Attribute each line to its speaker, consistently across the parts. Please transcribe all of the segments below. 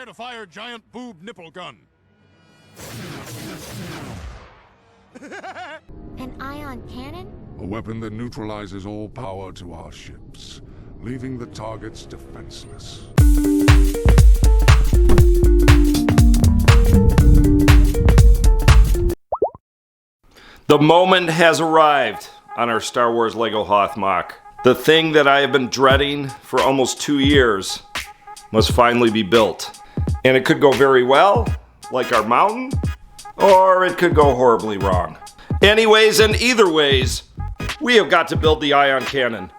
Speaker 1: Prepare to fire giant boob nipple gun.
Speaker 2: An ion cannon?
Speaker 3: A weapon that neutralizes all power to our ships, leaving the targets defenseless.
Speaker 4: The moment has arrived on our Star Wars LEGO Hoth MOC. The thing that I have been dreading for almost 2 years must finally be built. And it could go very well, like our mountain, or it could go horribly wrong. Anyways and either ways, we have got to build the ION cannon.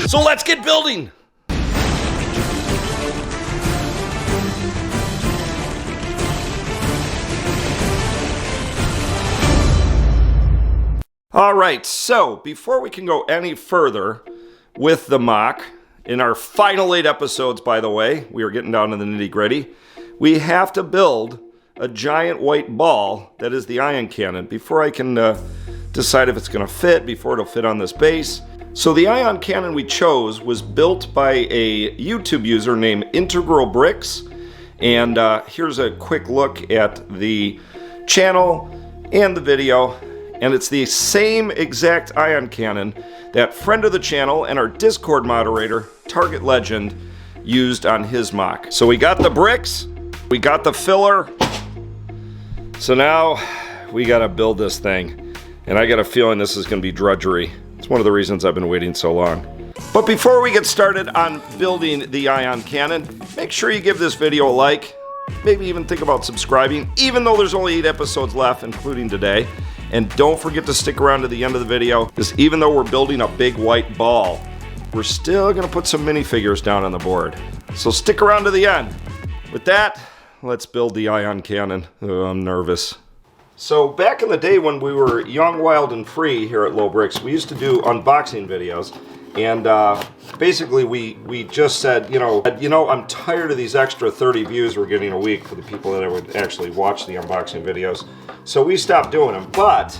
Speaker 4: So let's get building! Alright, so before we can go any further with the MOC, in our final 8 episodes, by the way, we are getting down to the nitty-gritty, we have to build a giant white ball that is the ION cannon before I can decide if it's going to fit, before it'll fit on this base. So the ION cannon we chose was built by a YouTube user named Lobricks, and here's a quick look at the channel and the video. And it's the same exact ION cannon that friend of the channel and our Discord moderator, Target Legend, used on his MOC. So we got the bricks, we got the filler, so now we gotta build this thing. And I got a feeling this is gonna be drudgery. It's one of the reasons I've been waiting so long. But before we get started on building the ION cannon, make sure you give this video a like, maybe even think about subscribing, even though there's only 8 episodes left, including today. And don't forget to stick around to the end of the video, because even though we're building a big white ball, we're still gonna put some minifigures down on the board. So stick around to the end. With that, let's build the ION cannon. Oh, I'm nervous. So back in the day when we were young, wild, and free here at Lobricks, we used to do unboxing videos. And basically we just said, you know, I'm tired of these extra 30 views we're getting a week for the people that would actually watch the unboxing videos. So we stopped doing them, but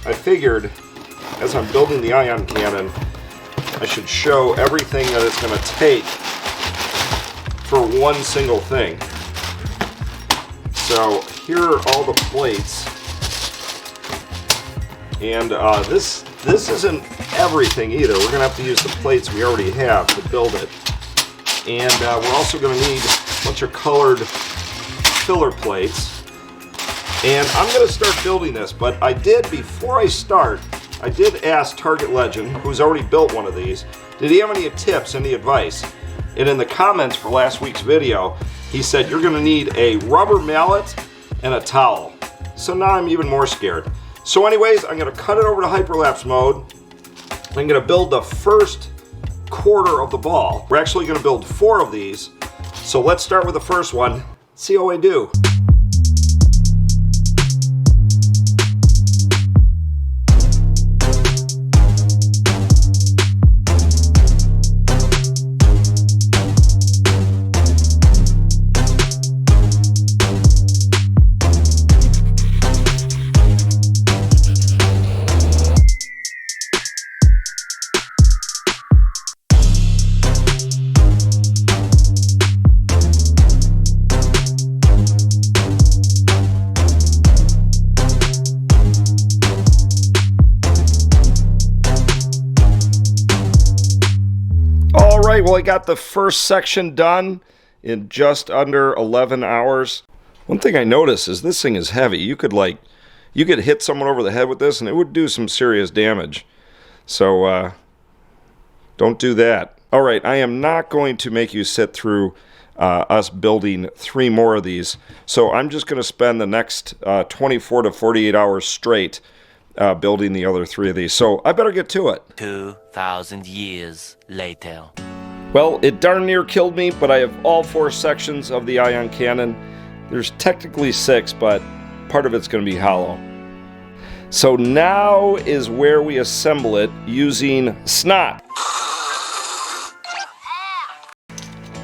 Speaker 4: I figured as I'm building the ION cannon, I should show everything that it's going to take for one single thing. So here are all the plates, and this isn't everything either. We're going to have to use the plates we already have to build it. And we're also going to need a bunch of colored filler plates. And I'm going to start building this, but before I start, I did ask Target Legend, who's already built one of these, did he have any tips, any advice? And in the comments for last week's video, he said you're going to need a rubber mallet and a towel. So now I'm even more scared. So anyways, I'm going to cut it over to HyperLapse mode. I'm going to build the first quarter of the ball. We're actually going to build 4 of these. So let's start with the first one. See how I do. Well, I got the first section done in just under 11 hours. One thing I noticed is this thing is heavy. You could hit someone over the head with this and it would do some serious damage. So don't do that. All right, I am not going to make you sit through us building 3 more of these. So I'm just going to spend the next 24 to 48 hours straight building the other 3 of these. So I better get to it.
Speaker 5: 2,000 years later.
Speaker 4: Well, it darn near killed me, but I have all 4 sections of the ION cannon. There's technically 6, but part of it's going to be hollow. So now is where we assemble it using Snot.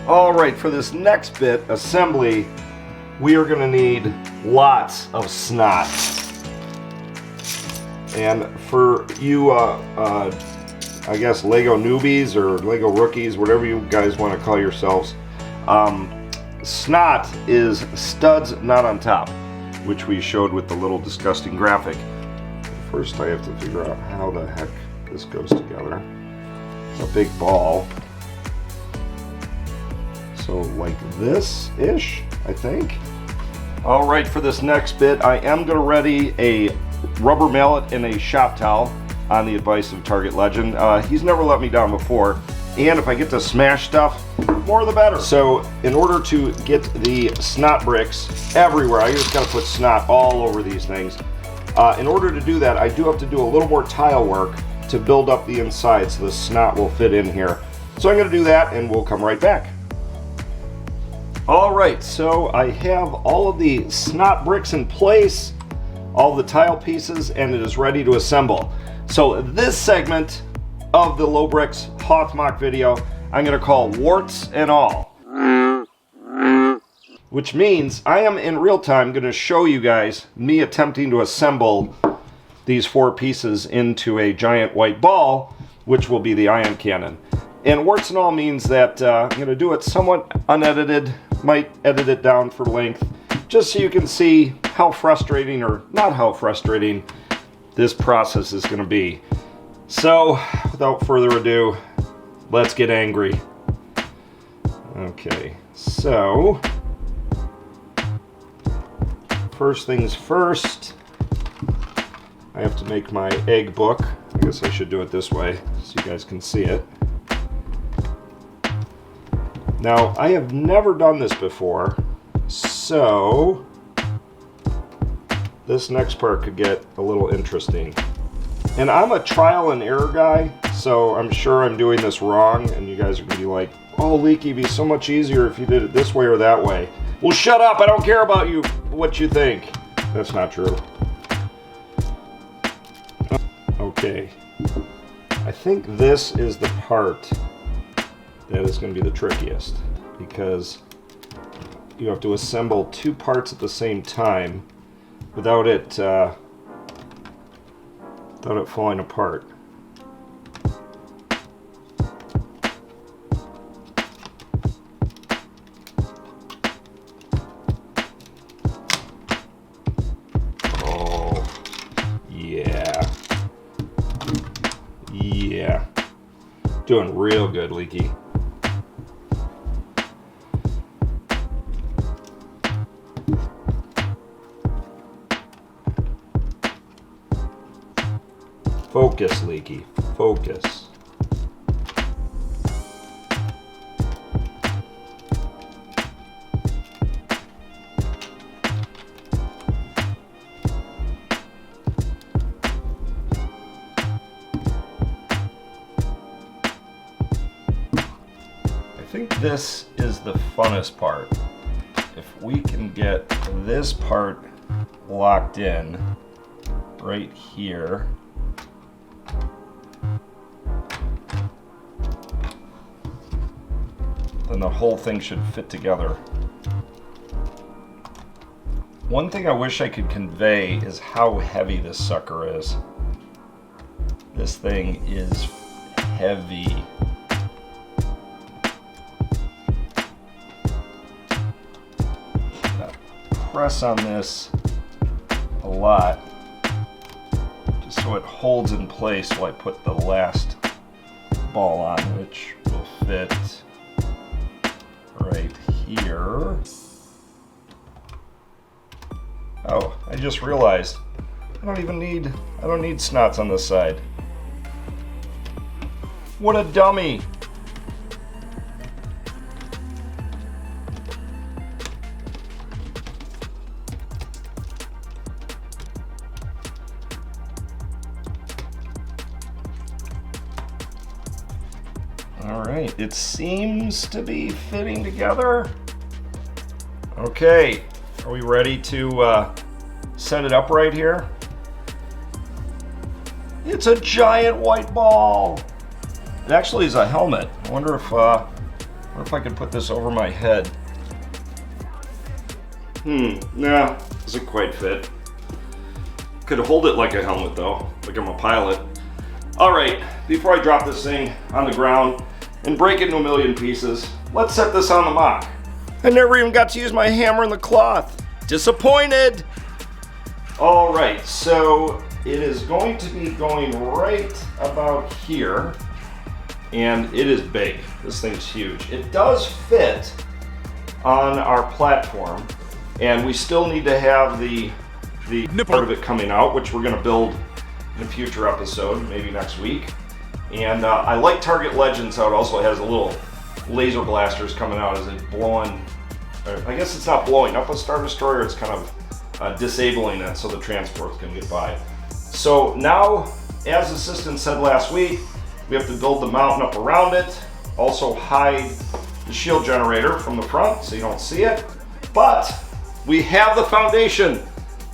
Speaker 4: Alright, for this next bit, assembly, we are going to need lots of Snot. And for you, I guess LEGO newbies or LEGO rookies, whatever you guys want to call yourselves, Snot is studs not on top, which we showed with the little disgusting graphic. First I have to figure out how the heck this goes together. It's a big ball. So like this-ish, I think. All right, for this next bit, I am gonna ready a rubber mallet and a shop towel on the advice of Target Legend. He's never let me down before. And if I get to smash stuff, more the better. So in order to get the snot bricks everywhere, I just gotta put snot all over these things. In order to do that, I do have to do a little more tile work to build up the inside so the snot will fit in here. So I'm gonna do that and we'll come right back. All right, so I have all of the snot bricks in place, all the tile pieces, and it is ready to assemble. So this segment of the Lobricks Hoth MOC video, I'm gonna call Warts All. Which means I am in real time gonna show you guys me attempting to assemble these 4 pieces into a giant white ball, which will be the ION Canon. And Warts and All means that I'm gonna do it somewhat unedited, might edit it down for length, just so you can see how frustrating, or not how frustrating, this process is gonna be. So, without further ado, let's get angry. Okay, so, first things first, I have to make my egg book. I guess I should do it this way so you guys can see it. Now, I have never done this before, so this next part could get a little interesting. And I'm a trial and error guy, so I'm sure I'm doing this wrong, and you guys are gonna be like, oh, Leaky, it'd be so much easier if you did it this way or that way. Well, shut up, I don't care about you, what you think. That's not true. Okay, I think this is the part that is going to be the trickiest, because you have to assemble 2 parts at the same time without it falling apart. Oh, yeah. Yeah. Doing real good, Leaky. Focus, Leaky. Focus. I think this is the funnest part. If we can get this part locked in right here, then the whole thing should fit together. One thing I wish I could convey is how heavy this sucker is. This thing is heavy. Press on this a lot, just so it holds in place while I put the last ball on, which will fit right here. Oh, I just realized I don't need snots on this side. What a dummy! Alright, it seems to be fitting together. Okay, are we ready to set it up right here? It's a giant white ball! It actually is a helmet. I wonder if I could put this over my head. No, doesn't quite fit. Could hold it like a helmet though, like I'm a pilot. Alright, before I drop this thing on the ground and break it into a million pieces, let's set this on the MOC. I never even got to use my hammer and the cloth. Disappointed. All right, so it is going to be going right about here, and it is big. This thing's huge. It does fit on our platform, and we still need to have the part of it coming out, which we're going to build in a future episode, maybe next week. And I like Target Legends how it also has a little laser blasters coming out as it's blowing. I guess it's not blowing up a Star Destroyer, it's kind of disabling it so the transports can get by. So now, as the assistant said last week, we have to build the mountain up around it, also hide the shield generator from the front so you don't see it. But we have the foundation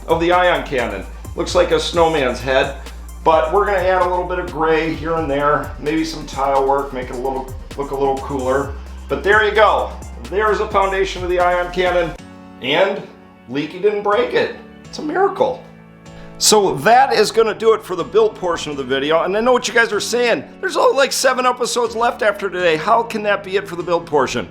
Speaker 4: of the ION Cannon. Looks like a snowman's head, but we're gonna add a little bit of gray here and there, maybe some tile work, make it look a little cooler. But there you go. There's a foundation of the ION Cannon, and Leaky didn't break it. It's a miracle. So that is gonna do it for the build portion of the video, and I know what you guys are saying. There's only like 7 episodes left after today. How can that be it for the build portion?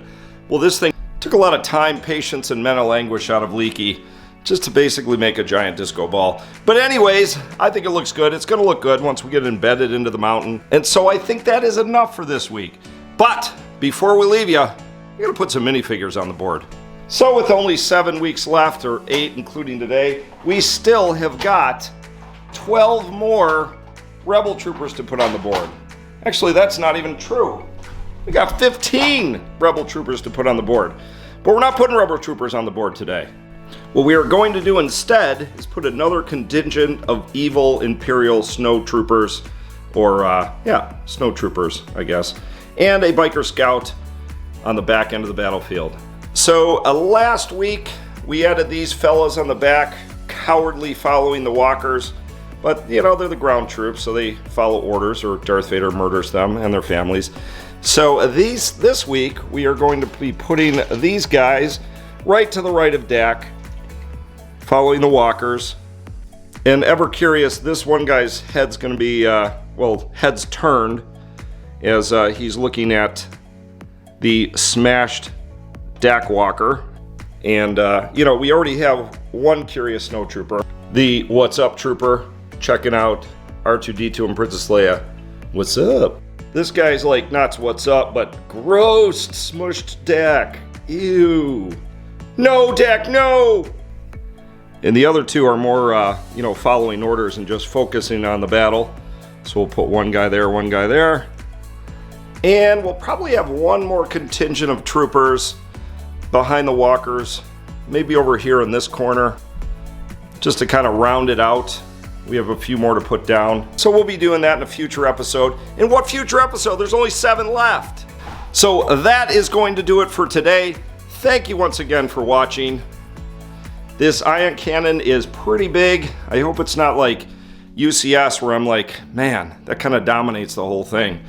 Speaker 4: Well, this thing took a lot of time, patience, and mental anguish out of Leaky just to basically make a giant disco ball. But anyways, I think it looks good. It's gonna look good once we get it embedded into the mountain. And so I think that is enough for this week. But before we leave you, we're gonna put some minifigures on the board. So with only 7 weeks left, or 8 including today, we still have got 12 more Rebel Troopers to put on the board. Actually, that's not even true. We got 15 Rebel Troopers to put on the board. But we're not putting Rebel Troopers on the board today. What we are going to do instead is put another contingent of evil Imperial Snow Troopers, or Snow Troopers, I guess, and a Biker Scout on the back end of the battlefield. So last week we added these fellas on the back, cowardly following the walkers, but you know, they're the ground troops, so they follow orders, or Darth Vader murders them and their families. So this week we are going to be putting these guys right to the right of Dak, following the walkers. And ever curious, this one guy's head's going to be, head's turned as he's looking at the smashed Dak Walker. And, we already have one curious snow trooper, the What's Up trooper, checking out R2-D2 and Princess Leia. What's up? This guy's like, not what's up, but gross, smushed Dak. Ew. No, Dak, no! And the other two are more, following orders and just focusing on the battle. So we'll put one guy there, one guy there. And we'll probably have one more contingent of troopers behind the walkers, maybe over here in this corner, just to kind of round it out. We have a few more to put down. So we'll be doing that in a future episode. In what future episode? There's only 7 left. So that is going to do it for today. Thank you once again for watching. This ION Cannon is pretty big. I hope it's not like UCS where I'm like, man, that kind of dominates the whole thing.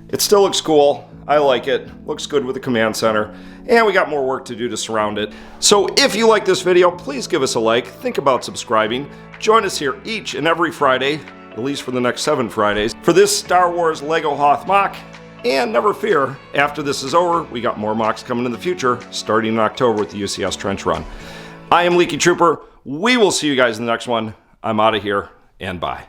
Speaker 4: It still looks cool. I like it. Looks good with the command center. And we got more work to do to surround it. So if you like this video, please give us a like. Think about subscribing. Join us here each and every Friday, at least for the next 7 Fridays, for this Star Wars LEGO Hoth MOC. And never fear, after this is over, we got more MOCs coming in the future, starting in October with the UCS Trench Run. I am Leaky Trooper. We will see you guys in the next one. I'm out of here, and bye.